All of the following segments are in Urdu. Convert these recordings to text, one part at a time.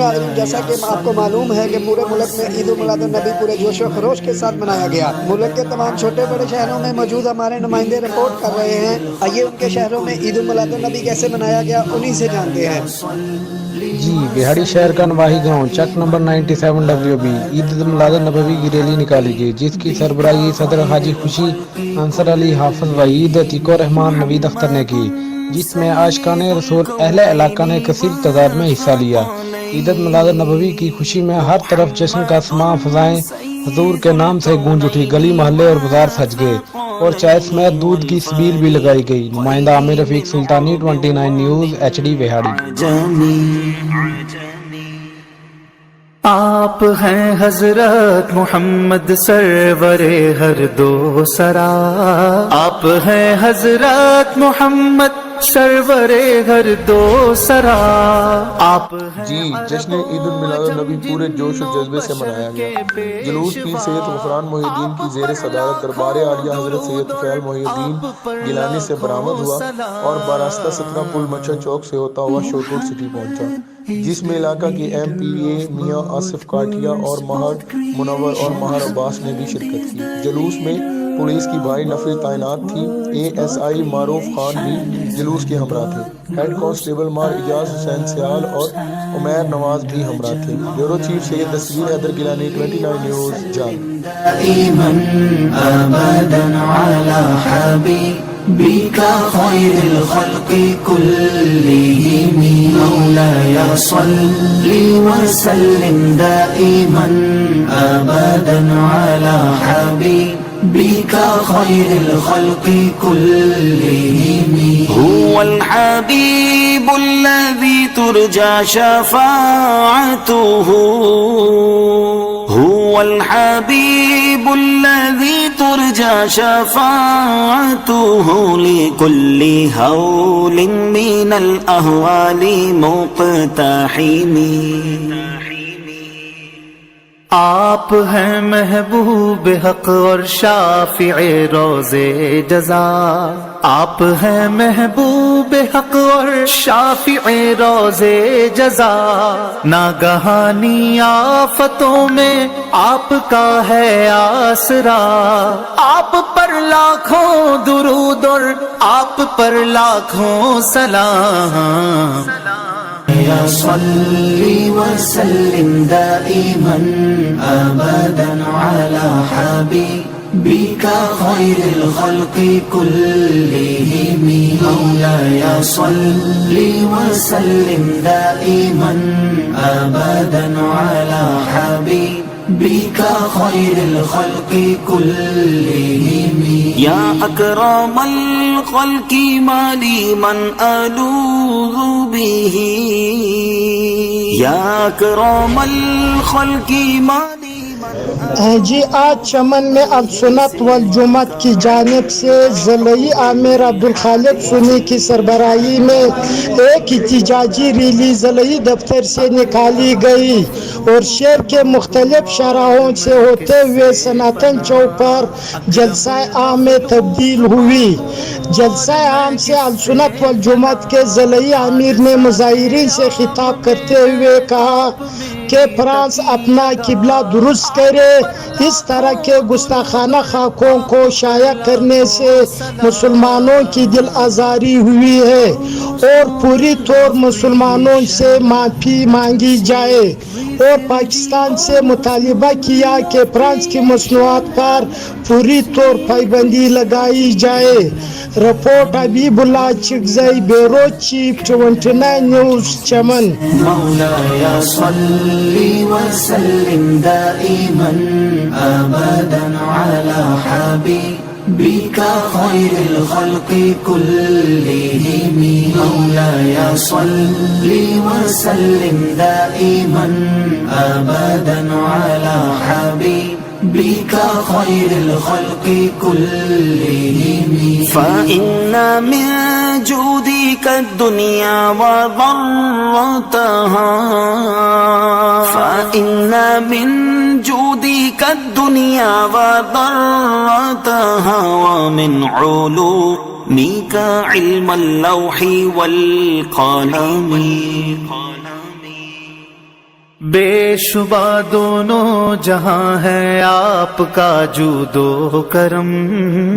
ناظرین، جیسا کہ آپ کو معلوم ہے کہ پورے ملک میں عید میلاد النبی پورے جوش و خروش کے ساتھ منایا گیا۔ ملک کے تمام چھوٹے بڑے شہروں میں موجود ہمارے نمائندے رپورٹ کر رہے ہیں۔ آئیے ان کے شہروں میں عید میلاد النبی کیسے منایا گیا انہی سے جانتے ہیں۔ جی، وہاڑی شہر کا نواحی گاؤں چک نمبر 97 WB عید میلاد النبوی کی ریلی نکالی گئی، جس کی سربراہی صدر حاجی خوشی انصر علی حافظ وحید عتیق الرحمان نوید اختر نے کی، جس میں عاشقان رسول اہل علاقہ نے کثیر تعداد میں حصہ لیا۔ عید میلاد النبوی کی خوشی میں ہر طرف جشن کا سماں، فضائیں حضور کے نام سے گونج اٹھی، گلی محلے اور بازار سج گئے اور چائے سمیت دودھ کی سبیل بھی لگائی گئی۔ نمائندہ عامر رفیق سلطانی 29 نیوز HD وہاڑی۔ آپ ہیں حضرت محمد سرور ہر دو سرا، آپ ہیں حضرت محمد سرور ہر دو سرا، آپ جی، جشن عید المیلاد النبی پورے جوش و جذبے سے منایا گیا۔ جلوس پیر سید غفران محی الدین کی زیر صدارت دربار عالیہ حضرت سید طفیل محی الدین گیلانی سے برآمد ہوا اور براستہ 17 پل مچھر چوک سے ہوتا ہوا شوکوٹ سٹی پہنچا، جس میں علاقہ کی MPA میاں آصف کاٹیا اور ماہر منور اور ماہر عباس نے بھی شرکت کی۔ جلوس میں پولیس کی بھاری نفری تعینات تھی۔ ASI معروف خان بھی جلوس کے ہمراہ تھے۔ ہیڈ کانسٹیبل مار اجاز حسین سیال اور عمیر نواز بھی ہمراہ تھے۔ بیورو چیف سید تصویر حیدر گیلانی 29 نیوز جان۔ بك خير الخلق كلهم مولاي صل وسلم دائما أبدا على حبيبك خير الخلق كلهم هو الحبيب الذي ترجى شفاعته، هو الحبيب الذي ترجى شفاعته لكل هول من الأهوال مقتحم۔ آپ ہیں محبوب حق اور شافع روز جزا، آپ ہیں محبوب حق اور شافع روز جزا، ناگہانی آفتوں میں آپ کا ہے آسرا، آپ پر لاکھوں درود اور آپ پر لاکھوں سلام، یا صلی وسلم دائما ابدا علی حبیبک خیر الخلق كلهم مولاي صل وسلم دائما ابدا على حبيبك خير الخلق كلهم يا اكرم الخلق ما لي من الوذ به يا اكرم الخلق ما جی، آج چمن میں السنت والجماعت کی جانب سے ضلعی عامر عبدالخالق سنی کی سربراہی میں ایک احتجاجی ریلی ضلعی دفتر سے نکالی گئی اور شہر کے مختلف شاہراہوں سے ہوتے ہوئے سناتن چوک پر جلسہ عام میں تبدیل ہوئی۔ جلسہ عام سے السنت والجماعت کے ضلعی عامر نے مظاہرین سے خطاب کرتے ہوئے کہا کہ فرانس اپنا قبلہ درست کرے، اس طرح کے گستاخانہ خاکوں کو شائع کرنے سے مسلمانوں کی دل آزاری ہوئی ہے اور پوری طور مسلمانوں سے معافی مانگی جائے، اور پاکستان سے مطالبہ کیا کہ فرانس کی مصنوعات پر پوری طور پابندی لگائی جائے۔ رپورٹ حبیب اللہ چکزئی، بیورو چیف 29 نیوز چمن۔ مولاي صل وسلم دائما ابدا على حبيبك خير الخلق كلهم مولاي صل وسلم دائما ابدا على حبيبك خير الخلق كلهم فإن من جودك الدنيا وضرتها، فإن من جودك الدنيا وضرتها ومن علومك علم اللوح والقلم، بے شبہ دونوں جہاں ہے آپ کا جود و کرم،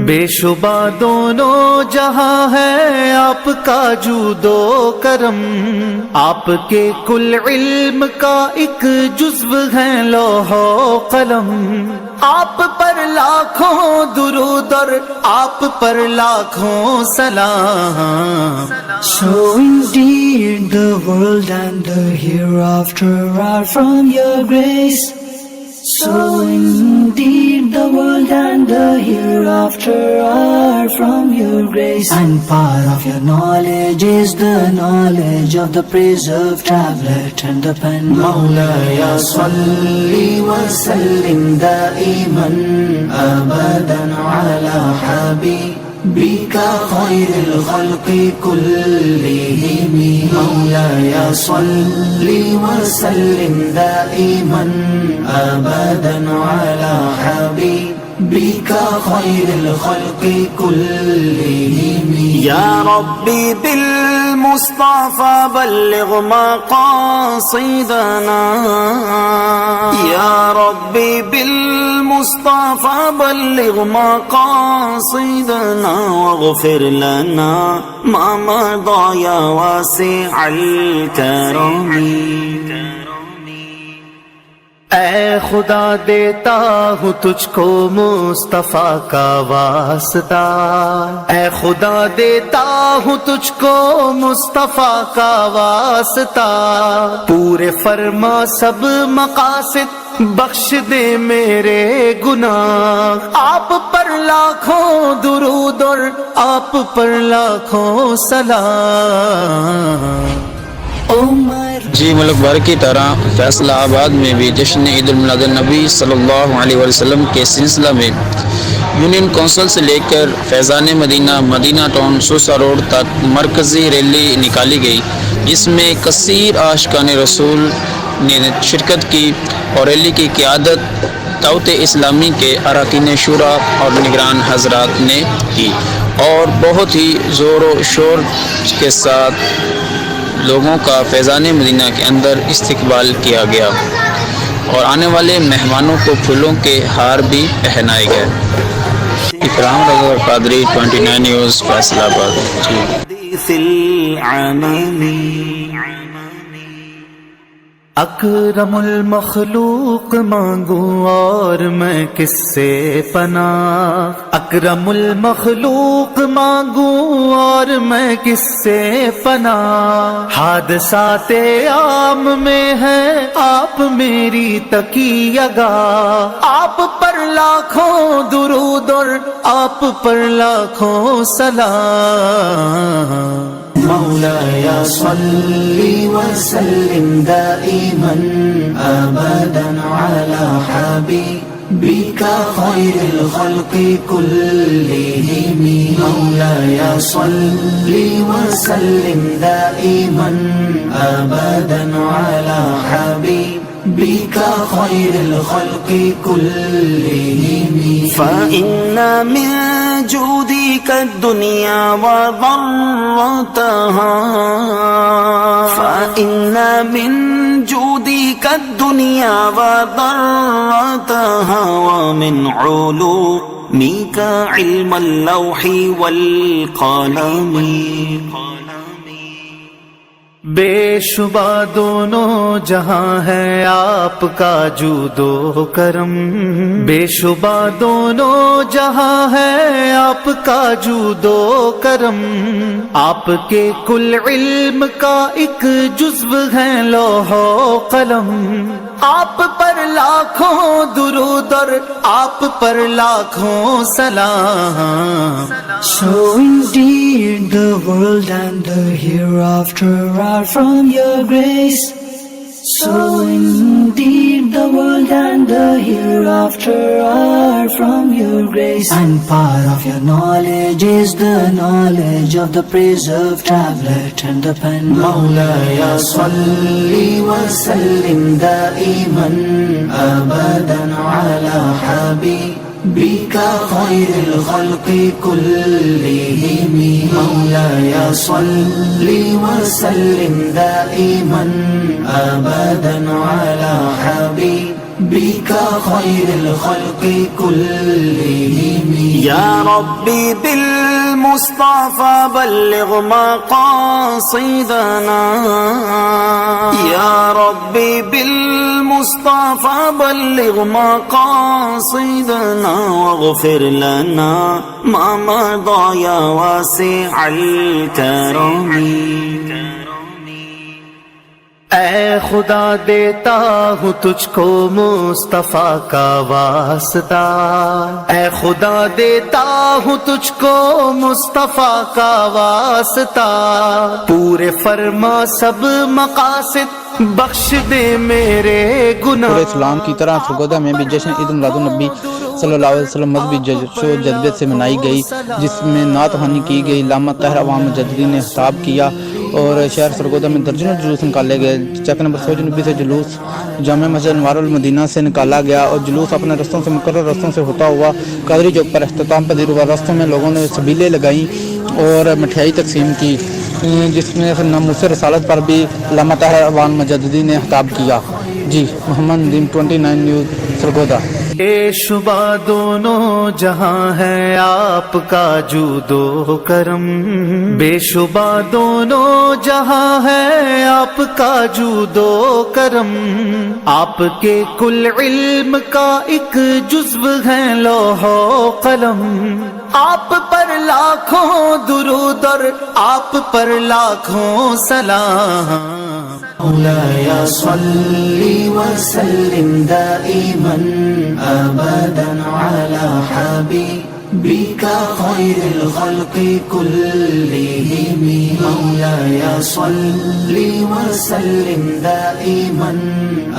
بے شبہ دونوں جہاں ہے آپ کا جود و کرم، آپ کے کل علم کا ایک جزو ہے لوح و قلم، آپ پر لاکھوں درود اور آپ پر لاکھوں سلام۔ So indeed the world and the hereafter are from your grace. So indeed the world and the hereafter are from your grace. And part of your knowledge is the knowledge of the preserved tablet and the pen. مولاي صل وسلم دائما أبدا على حبيبك خير الخلق كلهم. مولاي صل وسلم دائما أبدا على حبيبك خير الخلق كلهم. يا ربي بالمصطفى بلغ مقاصدنا، يا ربي بالمصطفى بلغ مقاصدنا واغفر لنا ما مضى يا واسع الكرم. اے خدا دیتا ہوں تجھ کو مصطفیٰ کا واسطہ، اے خدا دیتا ہوں تجھ کو مصطفیٰ کا واسطہ، پورے فرما سب مقاصد بخش دے میرے گناہ، آپ پر لاکھوں درود اور آپ پر لاکھوں سلام۔ جی ملک بھر کی طرح فیصلہ آباد میں بھی جشن عید المیلاد النبی صلی اللہ علیہ وسلم کے سلسلہ میں یونین کونسل سے لے کر فیضان مدینہ مدینہ ٹاؤن سوسا روڈ تک مرکزی ریلی نکالی گئی، جس میں کثیر عاشقان رسول نے شرکت کی اور ریلی کی قیادت دعوت اسلامی کے اراکین شورا اور نگران حضرات نے کی، اور بہت ہی زور و شور کے ساتھ لوگوں کا فیضان مدینہ کے اندر استقبال کیا گیا اور آنے والے مہمانوں کو پھولوں کے ہار بھی پہنائے گئے۔ اکرام رضا قادری 29 نیوز فیصلہ آباد۔ اکرم المخلوق مانگوں اور میں کس سے پناہ، اکرم المخلوق مانگوں اور میں کس سے پناہ، حادثات عام میں ہے آپ میری تکیہ گاہ، آپ پر لاکھوں درود اور آپ پر لاکھوں سلام۔ مولاي صل وسلم دائما أبدا على حبيبك خير الخلق كلهم. مولاي صل وسلم دائما أبدا على حبيبك خير الخلق كلهم. فإن من جودك الدنيا وضرتها، فإن من جودك الدنيا وضرتها ومن علومك علم اللوح والقلم. بے شبہ دونوں جہاں ہے آپ کا جود و کرم، بے شبہ دونوں جہاں ہے آپ کا جود و کرم، آپ کے کل علم کا ایک جزو ہے لوح و قلم، آپ پر لاکھوں درود اور آپ پر لاکھوں سلام۔ So indeed the world and the hereafter are from your grace. So indeed the world and the hereafter are from your grace. And part of your knowledge is the knowledge of the preserved tablet and the pen. مولاي صل وسلم دائما أبدا على حبيبك بك خير الخلق كلهم مولاي صل وسلم دائما أبدا على حبيبك خير الخلق كلهم يا ربي بالمصطفى بلغ مقاصدنا يا ربي بالمصطفى بلغ مقاصدنا واغفر لنا ما مضى يا واسع الكرم اے خدا دیتا ہوں تجھ کو مصطفیٰ کا واسطہ، اے خدا دیتا ہوں تجھ کو مصطفیٰ کا واسطہ، پورے فرما سب مقاصد بخش دے میرے گناہ۔ پورے اسلام کی طرح سرگودا میں بھی جشن عید میلاد النبی صلی اللہ علیہ وسلم مذہبی جوش و جذبے سے منائی گئی، جس میں نعت خوانی کی گئی، علامہ طاہر عوام مجددی نے خطاب کیا اور شہر سرگودا میں درجنوں جلوس نکالے گئے۔ چک نمبر 100 جنوبی سے جلوس جامع مسجد انوار المدینہ سے نکالا گیا اور جلوس اپنے رستوں سے مقرر رستوں سے ہوتا ہوا قادری چوک پر اختتام پذیر ہوا۔ رستوں میں لوگوں نے سبیلیں لگائیں اور مٹھائی تقسیم کی، جس میں ناموس رسالت پر بھی علامہ طاہر عوام مجددی نے خطاب کیا۔ جی محمد ندیم 29 نیوز سرگودا۔ بے شبہ دونوں جہاں ہے آپ کا جود و کرم، بے شبہ دونوں جہاں ہے آپ کا جود و کرم، آپ کے کل علم کا ایک جزو ہے لوح و قلم، آپ پر لاکھوں درود اور آپ پر لاکھوں سلام۔ مولاي صل وسلم دائما أبدا على حبيبك خير الخلق كلهم مولاي صل وسلم دائما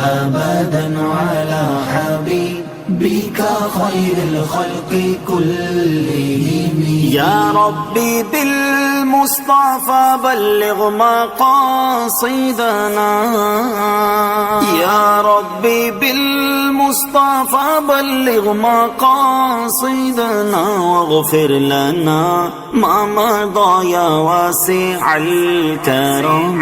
أبدا على حبيبك خير الخلق كلهم يا ربي بالمصطفى بلغ مقاصدنا يا ربي بالمصطفى بلغ مقاصدنا واغفر لنا ما مضى يا واسع الكرم۔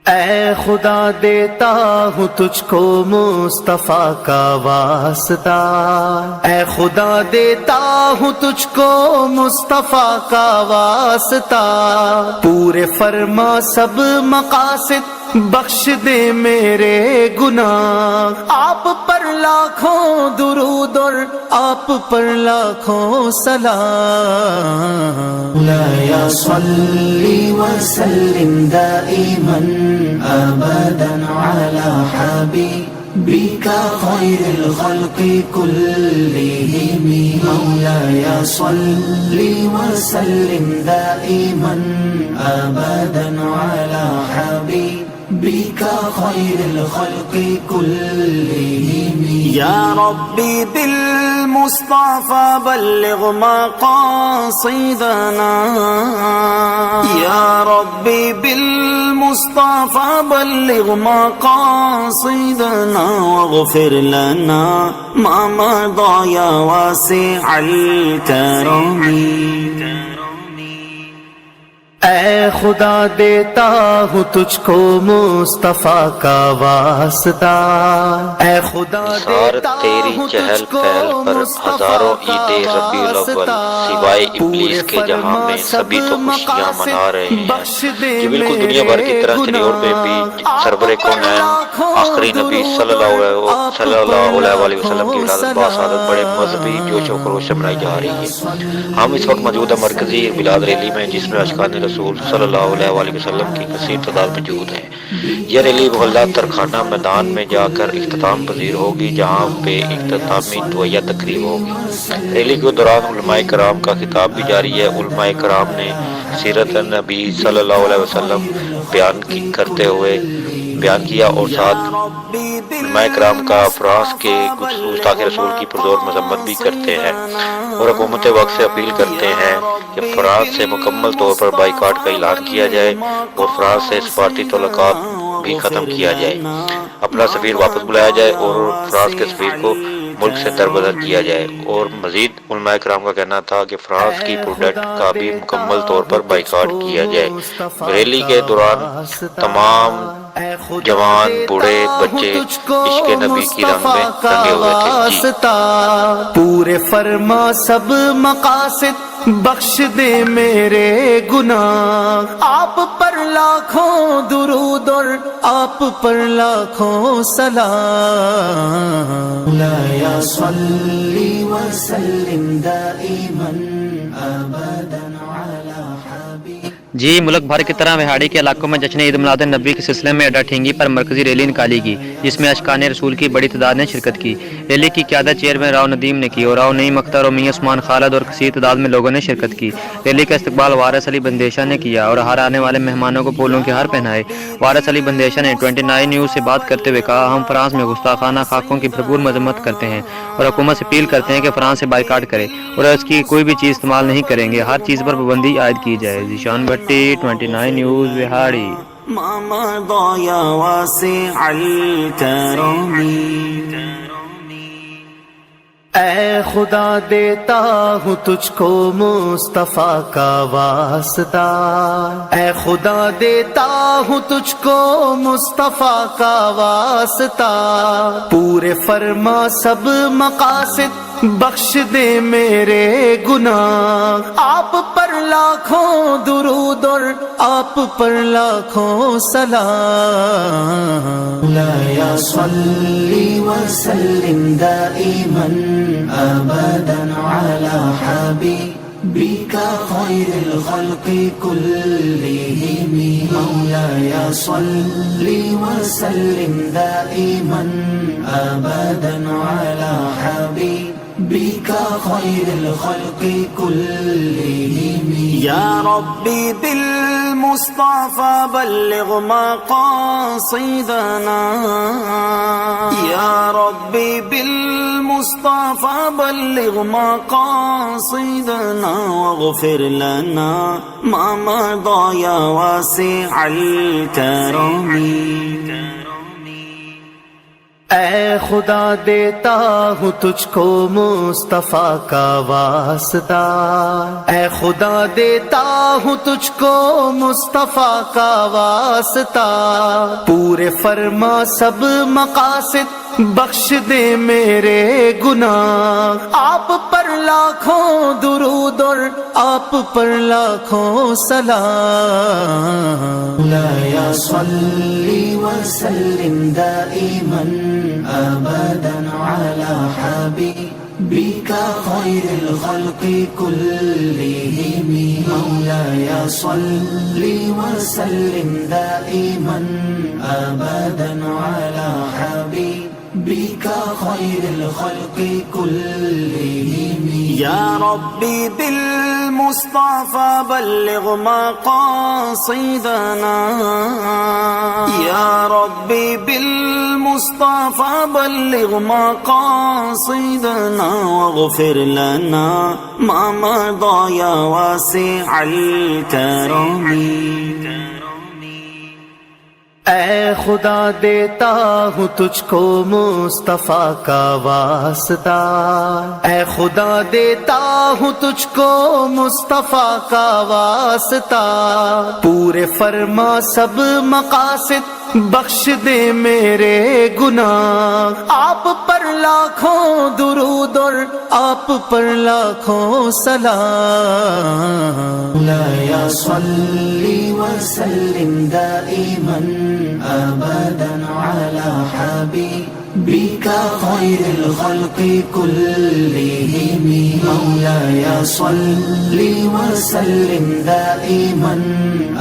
اے خدا دیتا ہوں تجھ کو مصطفیٰ کا واسطہ، اے خدا دیتا ہوں تجھ کو مصطفیٰ کا واسطہ، پورے فرما سب مقاصد بخش دے میرے گناہ، آپ پر لاکھوں درود اور آپ پر لاکھوں سلام۔ مولاي صل وسلم دائما أبدا على حبيبك خير الخلق كلهم مولاي صل وسلم دائما أبدا على حبيبك خير الخلق كلهم يا ربي بالمصطفى بلغ مقاصدنا يا ربي بالمصطفى بلغ مقاصدنا واغفر لنا ما مضى يا واسع الكرم۔ اے خدا دیتا ہوں تجھ کو مصطفیٰ کا واسطہ، اے خدا دیتا ہوں تجھ کو مصطفیٰ کا واسطہ، سوائے ابلیس کے جہاں میں سبھی تو خوشیاں منا رہے ہیں۔ یہ بالکل دنیا بھر کی طرح چریور میں بھی سرور کونین آخری نبی صلی اللہ علیہ وسلم کی ولادت باسعادت بڑے مذہبی جوش و خروش سے منائی جا رہی ہے۔ ہم اس وقت موجودہ مرکزی بلاد ریلی میں، جس میں اشکان رسول صلی اللہ علیہ وسلم کی کثیر تعداد موجود ہے۔ یہ ریلی محلہ ترخانہ میدان میں جا کر اختتام پذیر ہوگی، جہاں پہ اختتامی دعائیہ تقریب ہوگی۔ ریلی کے دوران علماء کرام کا خطاب بھی جاری ہے۔ علماء کرام نے سیرت نبی صلی اللہ علیہ وسلم کرتے ہوئے بیان کیا اور ساتھ علماء کرام کا فرانس کے گستاخ رسول کی پرزور مذمت بھی کرتے ہیں اور حکومت وقت سے اپیل کرتے ہیں کہ فرانس سے مکمل طور پر بائیکاٹ کا اعلان کیا جائے اور فرانس سے سفارتی تعلقات بھی ختم کیا جائے، اپنا سفیر واپس بلایا جائے اور فرانس کے سفیر کو ملک سے دربدر کیا جائے۔ اور مزید علماء کرام کا کہنا تھا کہ فرانس کی پروڈکٹ کا بھی مکمل طور پر بائیکاٹ کیا جائے۔ ریلی کے دوران تمام جوان، بوڑھے، بچے عشق نبی کی رنگ میں رنگے ہوئے تھے۔ پورے فرما سب مقاصد بخش دے میرے گناہ، آپ پر لاکھوں درود اور آپ پر لاکھوں سلام۔ مولایا صلی وسلم دائما ابدا علی حبیب۔ جی، ملک بھر کی طرح وہاڑی کے علاقوں میں جشن عید میلاد النبی کے سلسلے میں اڈا ٹھینگی پر مرکزی ریلی نکالی گئی، جس میں اشکان رسول کی بڑی تعداد نے شرکت کی۔ ریلی کی قیادت چیئرمین راؤ ندیم نے کی اور راؤ نعیم اختر اور میاں عثمان خالد اور کثیر تعداد میں لوگوں نے شرکت کی۔ ریلی کا استقبال وارث علی بندیشہ نے کیا اور ہر آنے والے مہمانوں کو پھولوں کے ہار پہنائے۔ وارث علی بندیشہ نے 29 نیوز سے بات کرتے ہوئے کہا، ہم فرانس میں گستاخانہ خاکوں کی بھرپور مذمت کرتے ہیں اور حکومت سے اپیل کرتے ہیں کہ فرانس سے بائیکاٹ کرے اور اس کی کوئی بھی چیز استعمال نہیں کریں گے، ہر چیز پر پابندی عائد کی جائے۔ ذیشان بھٹی، 29 نیوز، وہاڑی۔ ما مضى يا واسع الكرم، اے خدا دیتا ہوں تجھ کو مصطفیٰ کا واسطہ، اے خدا دیتا ہوں تجھ کو مصطفیٰ کا واسطہ، پورے فرما سب مقاصد بخش دے میرے گناہ، آپ پر لاکھوں درود اور آپ پر لاکھوں سلام۔ مولایا صلی وسلم دائما ابدا علی حبیبک خیر الخلق کلہم، مولایا صلی وسلم دائما ابدا علی حبیبک خیر الخلق کلہم۔ یا ربی بالمصطفى بلغ مقاصدنا، یا ربی بالمصطفى بلغ مقاصدنا واغفر لنا ما مضى یا واسع الکرم۔ اے خدا دیتا ہوں تجھ کو مصطفیٰ کا واسطہ، اے خدا دیتا ہوں تجھ کو مصطفیٰ کا واسطہ، پورے فرما سب مقاصد بخش دے میرے گناہ، آپ پر لاکھوں درود اور آپ پر لاکھوں سلام۔ مولایا صلی وسلم دائما ابدا علی حبیبک خیر الخلق کلہم، مولایا صلی وسلم دائما ابدا علی حبیبک خیر الخلق کلہم۔ یا ربی بالمصطفى بلغ مقاصدنا، یا ربی بالمصطفى بلغ مقاصدنا واغفر لنا ما مضى یا واسع الکرم۔ اے خدا دیتا ہوں تجھ کو مصطفیٰ کا واسطہ، اے خدا دیتا ہوں تجھ کو مصطفیٰ کا واسطہ، پورے فرما سب مقاصد بخش دے میرے گناہ، آپ پر لاکھوں درود اور آپ پر لاکھوں سلام۔ مولایا صلی وسلم دائما ابدا علی حبیبک خیر الخلق کلہم، مولایا صلی وسلم دائما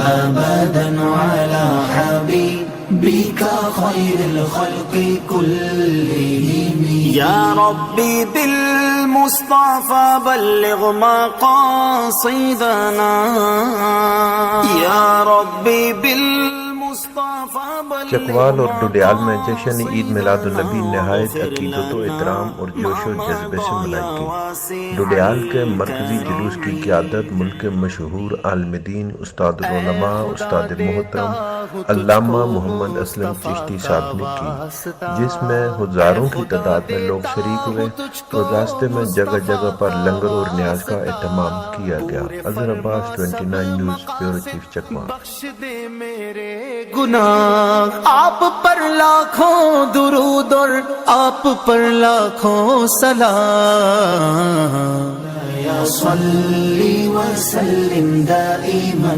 ابدا علی حبیبک خیر الخلق کلہم۔ یا ربی بالمصطفى بلغ مقاصدنا، یا ربی بالمصطفى چکوال اور ڈڈیال میں جشن عید میلاد النبی نہایت عقیدت و احترام اور جوش و جذبے سے منائی گئی۔ ڈڈیال کے مرکزی جلوس کی قیادت ملک کے مشہور عالم دین استاد العلماء استاد محترم علامہ محمد اسلم چشتی صاحب نے کی، جس میں ہزاروں کی تعداد میں لوگ شریک ہوئے اور راستے میں جگہ جگہ پر لنگر اور نیاز کا اہتمام کیا گیا۔ اظہر عباس 29 نیوز، بیورو چیف چکوال۔ بخش دے میرے گناہ، آپ پر لاکھوں درود اور آپ پر لاکھوں سلام۔ یا صلی وسلم دائما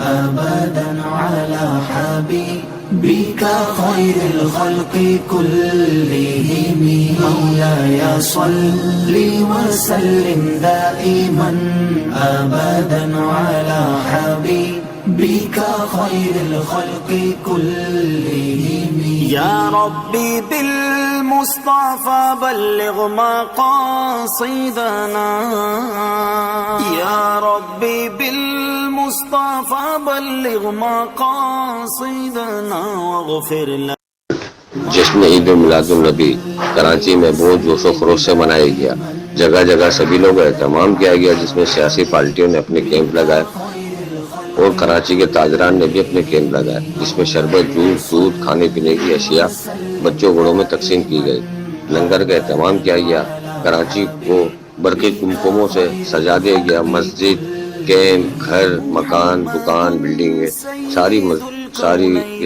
ابدا علی حبیبک خیر الخلق کلہم۔ مولاي صلی وسلم دائما ابدا علی حبیبک خیر الخلق کلہم۔ یا ربی بالمصطفى بلغ مقاصدنا، یا ربی بالمصطفى بلغ مقاصدنا واغفر لنا۔ جشن عید میلاد النبی کراچی میں بہت جوش و خروش سے منایا گیا۔ جگہ جگہ سبھی لوگ اہتمام کیا گیا، جس میں سیاسی پارٹیوں نے اپنے کیمپ لگائے اور کراچی کے تاجران نے بھی اپنے کیمپ لگائے، جس میں شربت، جوس، دودھ، کھانے پینے کی اشیاء بچوں گھروں میں تقسیم کی گئی۔ لنگر کا اہتمام کیا گیا۔ کراچی کو برقی کمکموں سے سجا دیا گیا۔ مسجد، کیمپ، گھر، مکان، دکان، بلڈنگیں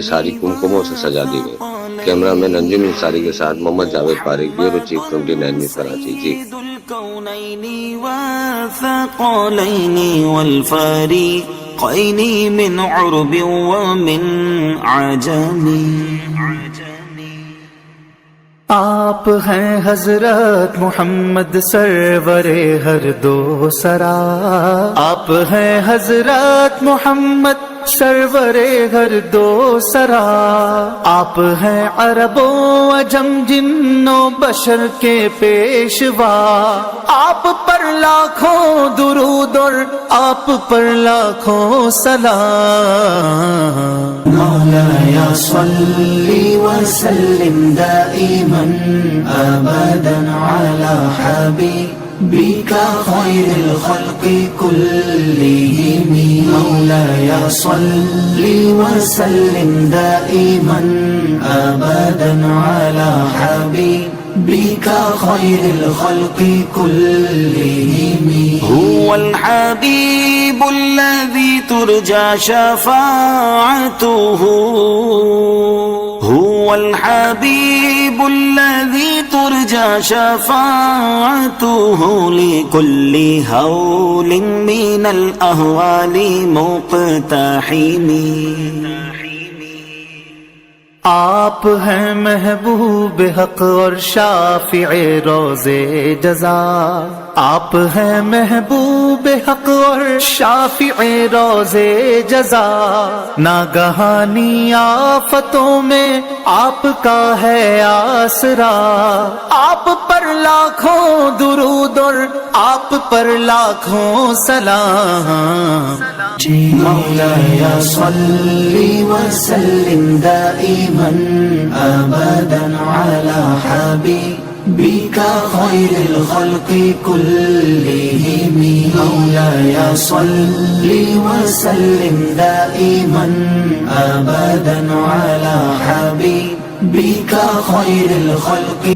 ساری کمکموں سے سجا دی گئی۔ کیمرہ مین انجم انصاری کے ساتھ Muhammad Javed Parekh, bureau chief 29 news Karachi. جی الكونين والثقلين والفريقين من عرب ومن عجم۔ آپ ہیں حضرت محمد سرور ہر دو سرا، آپ ہیں حضرت محمد سرور ہر دو سرا، آپ ہیں عرب و عجم جن و بشر کے پیشوا، آپ پر لاکھوں درود اور آپ پر لاکھوں سلام۔ مولاي صلی وسلم دائما ابدا على حبیبک خیر الخلق کلہم۔ مولاي صلی وسلم دائما ابدا على حبیبک خیر الخلق کلہم۔ هو الحبيب الذي ترجى شفاعته، هو الحبيب الذي ترجى شفاعته لكل هول من الأهوال مقتحم۔ آپ ہیں محبوب حق اور شافع روز جزا، آپ ہیں محبوب حق اور شافع روز جزا، ناگہانی آفتوں میں آپ کا ہے آسرا، آپ پر لاکھوں درود اور آپ پر لاکھوں سلام۔ مولاي صلی وسلم دائما ابدا على حبیبک خیر الخلق کلہم۔ مولاي صلی وسلم دائما ابدا على حبیبک خیر الخلق